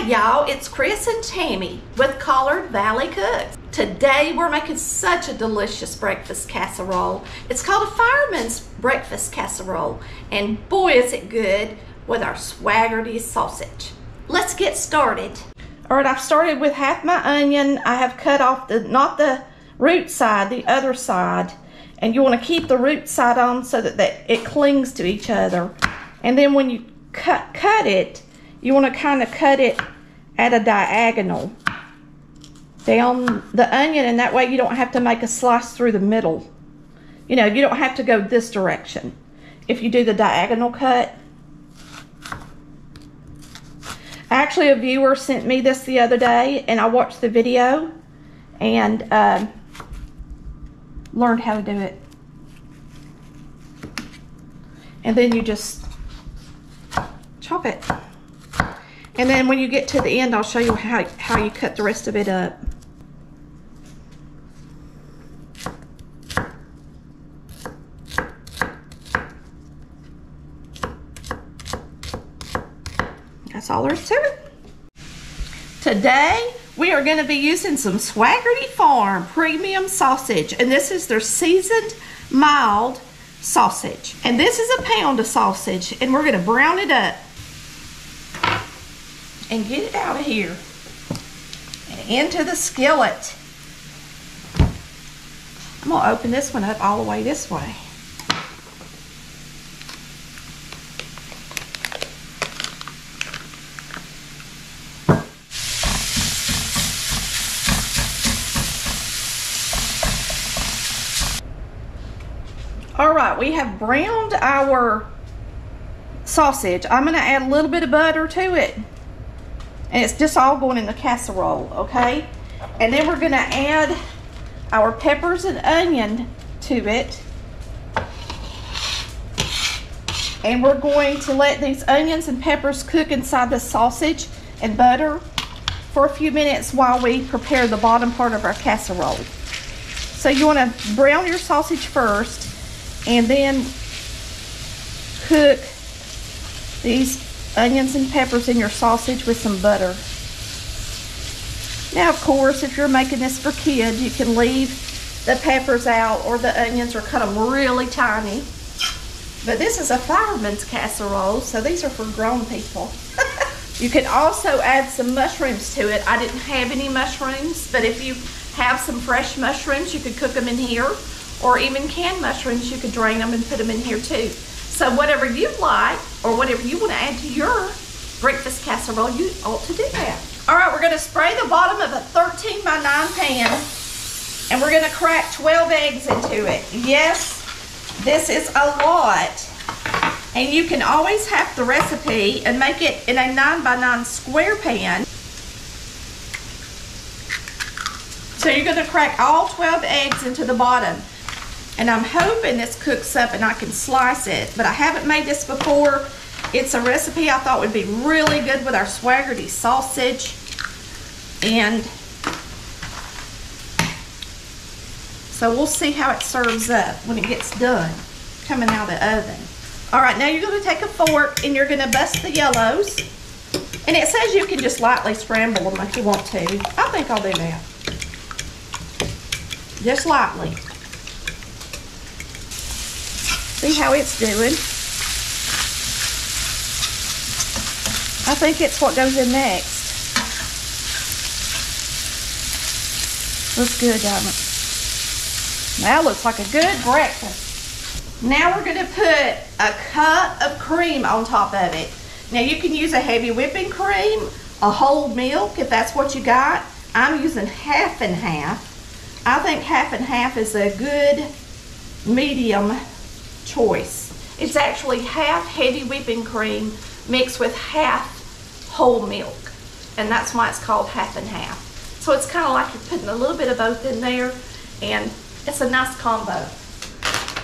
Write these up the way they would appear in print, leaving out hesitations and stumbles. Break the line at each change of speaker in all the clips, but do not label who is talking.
Hey y'all, it's Chris and Tammy with Collard Valley Cooks. Today we're making such a delicious breakfast casserole. It's called a Fireman's breakfast casserole, and boy is it good with our swaggerty sausage. Let's get started. All right, I've started with half my onion. I have cut off not the root side, the other side, and you want to keep the root side on so that it clings to each other. And then when you cut it, you want to kind of cut it at a diagonal down the onion, and that way you don't have to make a slice through the middle. You know, you don't have to go this direction if you do the diagonal cut. Actually, a viewer sent me this the other day, and I watched the video and learned how to do it. And then you just chop it. And then when you get to the end, I'll show you how you cut the rest of it up. That's all there is to it. Today, we are going to be using some Swaggerty Farm premium sausage. And this is their seasoned mild sausage. And this is a pound of sausage. And we're going to brown it up and get it out of here and into the skillet. I'm going to open this one up all the way this way. All right, we have browned our sausage. I'm going to add a little bit of butter to it. And it's just all going in the casserole, okay? And then we're going to add our peppers and onion to it. And we're going to let these onions and peppers cook inside the sausage and butter for a few minutes while we prepare the bottom part of our casserole. So you want to brown your sausage first and then cook these onions and peppers in your sausage with some butter. Now, of course, if you're making this for kids, you can leave the peppers out or the onions or cut them really tiny. But this is a Fireman's casserole, so these are for grown people. You can also add some mushrooms to it. I didn't have any mushrooms, but if you have some fresh mushrooms, you could cook them in here, or even canned mushrooms, you could drain them and put them in here too. So whatever you like, or whatever you want to add to your breakfast casserole, you ought to do that. All right, we're going to spray the bottom of a 13 by 9 pan, and we're going to crack 12 eggs into it. Yes, this is a lot, and you can always have the recipe and make it in a 9 by 9 square pan. So you're going to crack all 12 eggs into the bottom. And I'm hoping this cooks up and I can slice it, but I haven't made this before. It's a recipe I thought would be really good with our Swaggerty sausage. And so we'll see how it serves up when it gets done, coming out of the oven. All right, now you're going to take a fork and you're going to bust the yellows. And it says you can just lightly scramble them if you want to. I think I'll do that. Just lightly. See how it's doing. I think it's what goes in next. Looks good, doesn't it? That looks like a good breakfast. Now we're going to put a cup of cream on top of it. Now you can use a heavy whipping cream, a whole milk if that's what you got. I'm using half and half. I think half and half is a good medium choice. It's actually half heavy whipping cream mixed with half whole milk, and that's why it's called half and half. So it's kind of like you're putting a little bit of both in there, and it's a nice combo.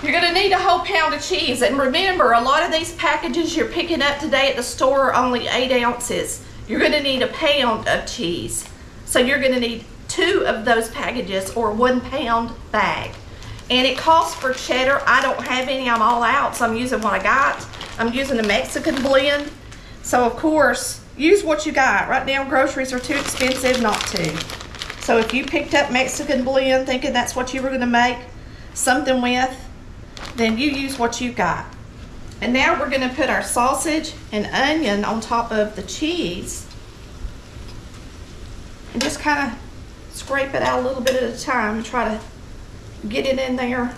You're going to need a whole pound of cheese, and remember, a lot of these packages you're picking up today at the store are only 8 ounces. You're going to need a pound of cheese, so you're going to need 2 of those packages or 1 pound bag. And it calls for cheddar. I don't have any, I'm all out, so I'm using what I got. I'm using a Mexican blend. So of course, use what you got. Right now, groceries are too expensive not to. So if you picked up Mexican blend thinking that's what you were gonna make something with, then you use what you got. And now we're gonna put our sausage and onion on top of the cheese and just kind of scrape it out a little bit at a time and try to get it in there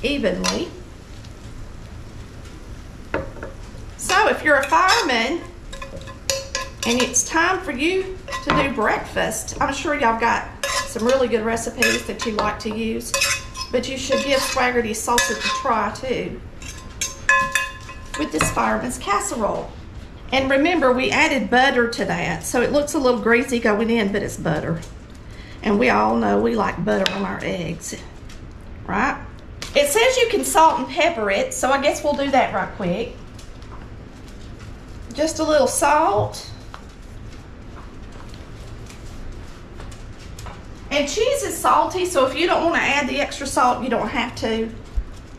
evenly. So if you're a fireman and it's time for you to do breakfast, I'm sure y'all got some really good recipes that you like to use, but you should give Swaggerty sausage a try too with this Fireman's casserole. And remember, we added butter to that, so it looks a little greasy going in, but it's butter. And we all know we like butter on our eggs, right? It says you can salt and pepper it, so I guess we'll do that right quick. Just a little salt. And cheese is salty, so if you don't want to add the extra salt, you don't have to.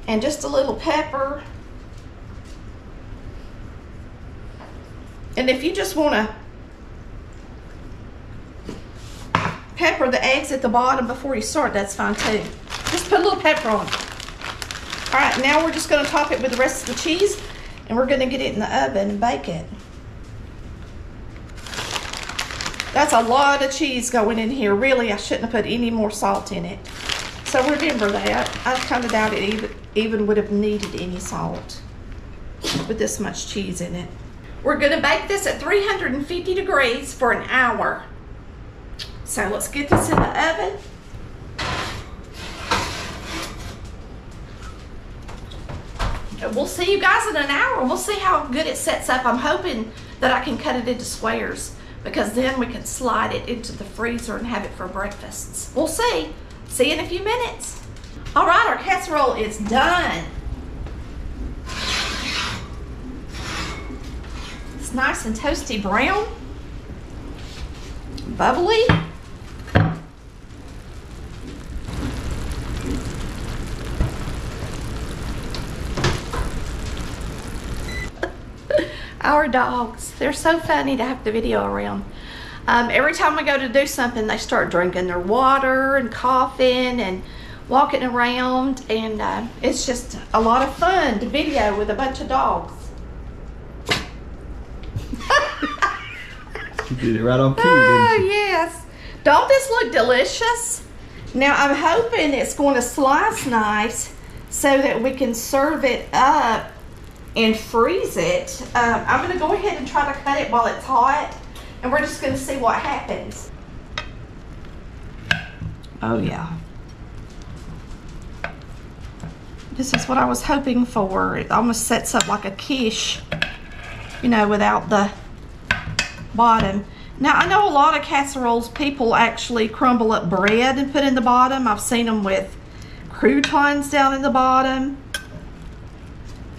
And just a little pepper. And if you just want to pepper the eggs at the bottom before you start, that's fine too. Just put a little pepper on it. All right, now we're just going to top it with the rest of the cheese, and we're going to get it in the oven and bake it. That's a lot of cheese going in here. Really, I shouldn't have put any more salt in it. So remember that. I kind of doubt it even would have needed any salt with this much cheese in it. We're going to bake this at 350 degrees for an hour. So let's get this in the oven. We'll see you guys in an hour. We'll see how good it sets up. I'm hoping that I can cut it into squares, because then we can slide it into the freezer and have it for breakfasts. We'll see. See you in a few minutes. All right, our casserole is done. It's nice and toasty brown, bubbly. Our dogs, they're so funny to have the video around. Every time we go to do something, they start drinking their water and coughing and walking around, and it's just a lot of fun to video with a bunch of dogs.
You did it right on cue, didn't you?
Yes. Don't this look delicious? Now I'm hoping it's going to slice nice so that we can serve it up and freeze it. I'm going to go ahead and try to cut it while it's hot, and we're just going to see what happens. Oh yeah. This is what I was hoping for. It almost sets up like a quiche, you know, without the bottom. Now I know a lot of casseroles people actually crumble up bread and put in the bottom. I've seen them with croutons down in the bottom,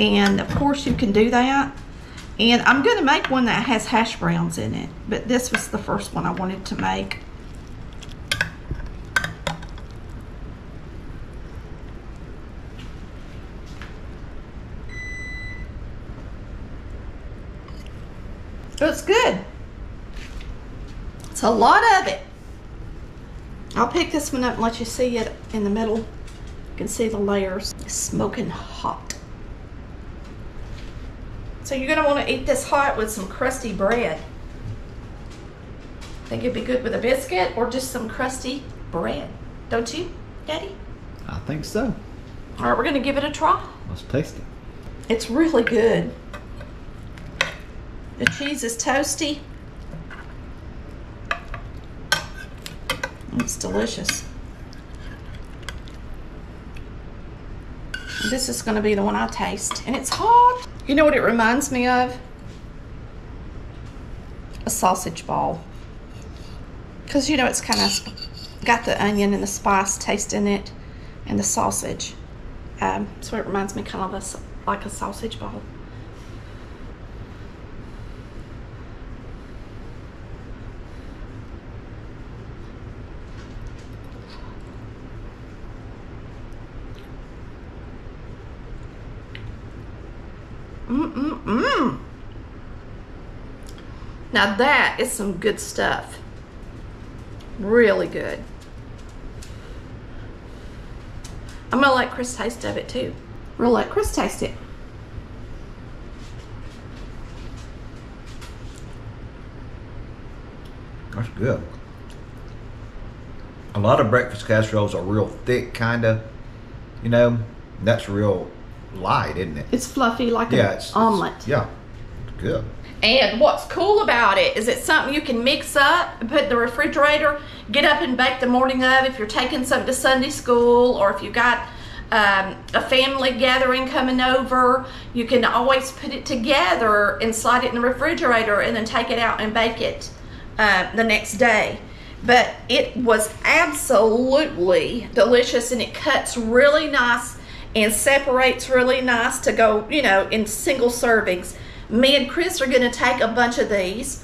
and of course you can do that. And I'm going to make one that has hash browns in it, but this was the first one I wanted to make. It's good. It's a lot of it. I'll pick this one up and let you see it in the middle. You can see the layers. It's smoking hot. So you're going to want to eat this hot with some crusty bread. Think it'd be good with a biscuit or just some crusty bread. Don't you, Daddy?
I think so.
All right, we're going to give it a try. Let's
taste it.
It's really good. The cheese is toasty. It's delicious. This is going to be the one I taste, and it's hot. You know what it reminds me of? A sausage ball. Because, you know, it's kind of got the onion and the spice taste in it, and the sausage. So it reminds me kind of like a sausage ball. Now that is some good stuff. Really good. I'm gonna let Chris taste of it too. We'll let Chris taste it.
That's good. A lot of breakfast casseroles are real thick, kind of. You know, that's real light, isn't it?
It's fluffy like an omelet.
Yeah, it's good.
And what's cool about it is it's something you can mix up and put in the refrigerator, get up and bake the morning of if you're taking something to Sunday school, or if you got a family gathering coming over. You can always put it together and slide it in the refrigerator and then take it out and bake it the next day. But it was absolutely delicious, and it cuts really nice and separates really nice to go, you know, in single servings. Me and Chris are going to take a bunch of these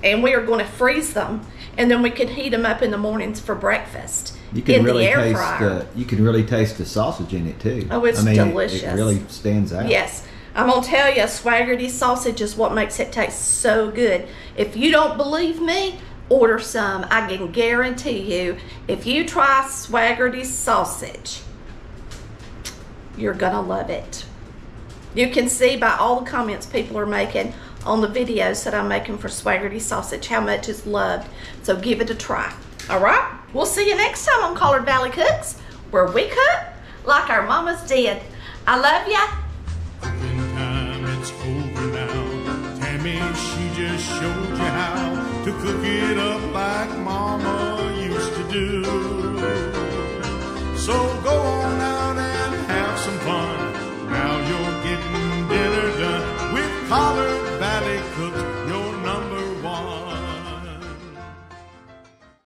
and we are going to freeze them, and then we can heat them up in the mornings for breakfast.
You can really taste you can really taste the sausage in it too.
Oh, it's delicious.
It really stands out.
Yes. I'm going to tell you, Swaggerty sausage is what makes it taste so good. If you don't believe me, order some. I can guarantee you, if you try Swaggerty sausage, you're going to love it. You can see by all the comments people are making on the videos that I'm making for Swaggerty sausage how much it's loved. So give it a try. All right? We'll see you next time on Collard Valley Cooks, where we cook like our mamas did. I love ya.
Cooking time, it's over now. Tammy, she just showed you how to cook it up like mama used to do.